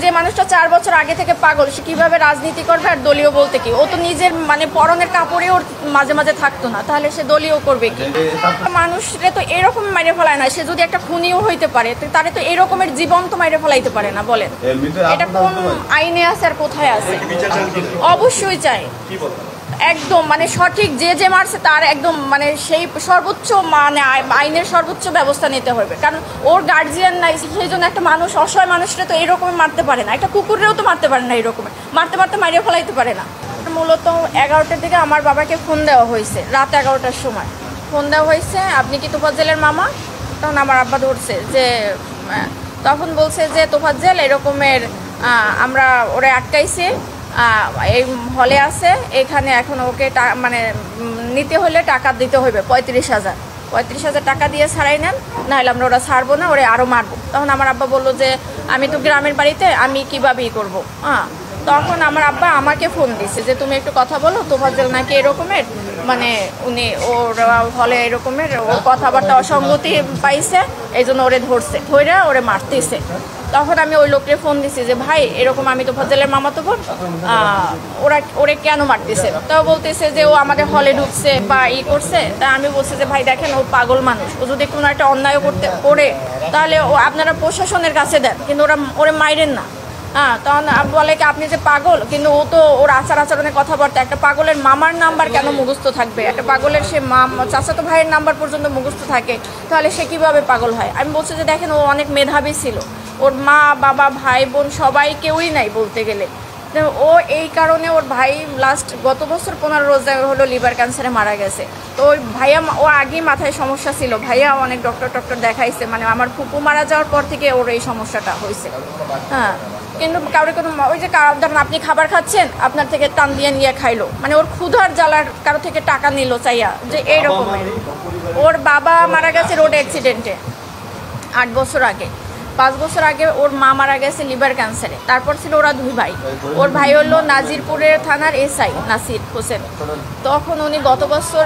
যে মানুষটা 4 বছর আগে থেকে পাগল, সে কিভাবে রাজনীতি করবে আর দলীয় বলতে কি? ও তো নিজের পরনের কাপড়ে ওর মাঝে মাঝে থাকতো না, তাহলে সে দলীয় করবে কি? মানুষরে তো এরকম মাইরে ফেলায় না। সে যদি একটা খুনিও হইতে পারে, তারে তো এরকমের জীবন তো মাইরে ফেলাইতে পারে না। বলেন এটা কোন আইনে আছে আর কোথায় আছে? অবশ্যই চাই, একদম সঠিক যে মারছে তার একদম সেই সর্বোচ্চ আইনের সর্বোচ্চ ব্যবস্থা নিতে হবে। কারণ ওর গার্জিয়ান নাই, সেই জন্য একটা মানুষ, অসহায় মানুষরা তো এরকম মারতে পারে না। একটা কুকুরেও তো মারতে পারে না, এরকম মারতে মারিয়ে ফেলাইতে পারে না। মূলত 11টার দিকে আমার বাবাকে ফোন দেওয়া হয়েছে, রাত 11টার সময় ফোন দেওয়া হয়েছে, আপনি কি তোফাজ্জেলের মামা? তখন আমার আব্বা ধরছে যে, তখন বলছে যে তোফাজ্জেল এরকমের আমরা ওরা আটকাইছে, এই হলে আছে, এখানে এখন ওকে নিতে হলে টাকা দিতে হবে 35,000 টাকা দিয়ে ছাড়াই নেন, নাহলে আমরা ওরা ছাড়বো না, ওরা আরও মারবো। তখন আমার আব্বা বললো যে আমি তো গ্রামের বাড়িতে, আমি কীভাবেই করবো। তখন আমার আব্বা আমাকে ফোন দিছে যে তুমি একটু কথা বলো, তোফাজ্জেল নাকি এরকমের উনি ওর হলে এরকমের ওর কথাবার্তা অসঙ্গতি পাইছে, এই জন্য ওরে ধরে ওরে মারতেছে। তখন আমি ওই লোককে ফোন দিছি যে ভাই এরকম আমি তোফাজ্জেলের মামাতো বোন, ওরে কেন মারতেছে? তো বলতেছে যে ও আমাদের হলে ঢুকছে বা করছে। তা আমি বলছি যে ভাই দেখেন, ও পাগল মানুষ, ও যদি কোনো একটা অন্যায় করে তাহলে ও আপনারা প্রশাসনের কাছে দেন, কিন্তু ওরে মাইরেন না। তখন বলে কি আপনি যে পাগল, কিন্তু ও তো ওর আচরণের কথাবার্তা, একটা পাগলের মামার নাম্বার কেন মুখস্থ থাকবে? একটা পাগলের সে চাচাতো ভাইয়ের নাম্বার পর্যন্ত মুখস্থ থাকে, তাহলে সে কিভাবে পাগল হয়? আমি বলছি যে দেখেন, ও অনেক মেধাবী ছিল, ওর মা বাবা ভাই বোন সবাই কেউই নাই বলতে গেলে। ও এই কারণে ওর ভাই গত বছর 15 রোজা হলো লিভার ক্যান্সারে মারা গেছে। তো ওই ভাইয়া, ও আগেই মাথায় সমস্যা ছিল, ভাইয়া অনেক ডক্টর দেখাইছে, আমার ফুপু মারা যাওয়ার পর থেকে ওর এই সমস্যাটা হয়েছে। কিন্তু কারোর কোনো ওই যে ধরেন আপনি খাবার খাচ্ছেন, আপনার থেকে টান দিয়ে নিয়ে খাইলো, ওর ক্ষুধার জ্বালার কারো থেকে টাকা নিল চাইয়া, যে এইরকমের। ওর বাবা মারা গেছে রোড অ্যাক্সিডেন্টে 8 বছর আগে, 5 বছর আগে ওর মা মারা গেছে লিভার ক্যান্সারে। তারপর ছিল ওরা 2 ভাই। ওর ভাই হলো নাজিরপুরের থানার এসআই নাসির হোসেন। তখন উনি গত বছর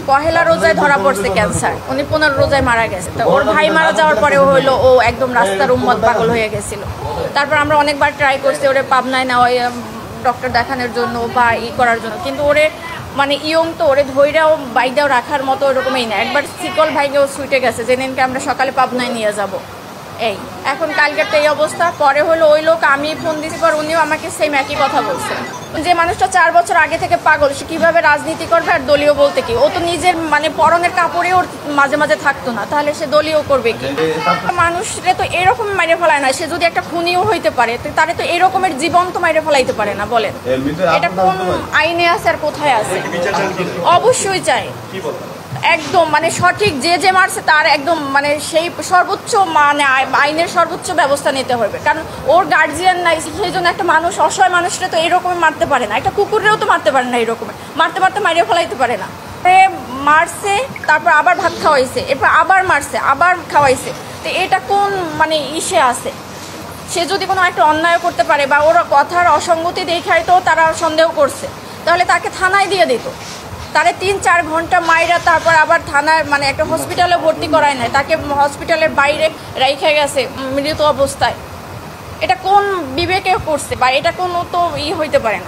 পহেলা রোজায় ধরা পড়ছে ক্যান্সার, উনি 15 রোজায় মারা গেছে। তো ওর ভাই মারা যাওয়ার পরে ও একদম রাস্তার উম্মত পাগল হয়ে গেছিল। তারপর আমরা অনেকবার ট্রাই করছি ওরে পাবনায় নেওয়া ডক্টর দেখানোর জন্য বা করার জন্য, কিন্তু ওরে ইয়ং তো, ওরে ধৈর্যাও বাইদাও রাখার মতো ওরকমই না। একবার শিকল ভাইকেও ছুটে গেছে, জেনেনকে আমরা সকালে পাবনায় নিয়ে যাব। এখন কালকের তো এই অবস্থা। পরে হলো ওই লোক, আমি ফোন দিছি, পর উনিও আমাকে সেম একই কথা বলছে। যে মানুষটা 4 বছর আগে থেকে পাগল, সে কিভাবে রাজনীতি করবে আর দলীয় বলতে কি? ও তো নিজের পরনের কাপড়ে ওর মাঝে মাঝে থাকতো না, তাহলে সে দলীয় করবে কি? মানুষরে তো এরকম মাইরে ফেলায় না। সে যদি একটা খুনিও হইতে পারে, তারে তো এরকমের জীবন তো মাইরে ফেলাইতে পারে না। বলেন এটা কোন আইনে আছে আর কোথায় আছে? অবশ্যই চাই, একদম সঠিক যে মারছে তার একদম সেই সর্বোচ্চ আইনের সর্বোচ্চ ব্যবস্থা নিতে হবে। কারণ ওর গার্জিয়ান নাই, সেই জন্য একটা মানুষ, অসহায় মানুষরা তো এরকম মারতে পারে না। একটা কুকুরেও তো মারতে পারে না, এরকম মারতে মারিয়ে ফেলাইতে পারে না। মারছে, তারপর আবার ভাত খাওয়াইছে, এরপর আবার মারছে, আবার খাওয়াইছে। তো এটা কোন ইসে আছে? সে যদি কোনো একটা অন্যায় করতে পারে বা ওর কথার অসঙ্গতি দেখায় তো তারা সন্দেহ করছে, তাহলে তাকে থানায় দিয়ে দিত। তারে 3-4 ঘন্টা মাইরা তারপর আবার থানায় একটা হসপিটালে ভর্তি করায় নাই, তাকে হসপিটালের বাইরে রেখে গেছে মৃত অবস্থায়। এটা কোন বিবেকে করছে? বা এটা কোনো তো হইতে পারে না।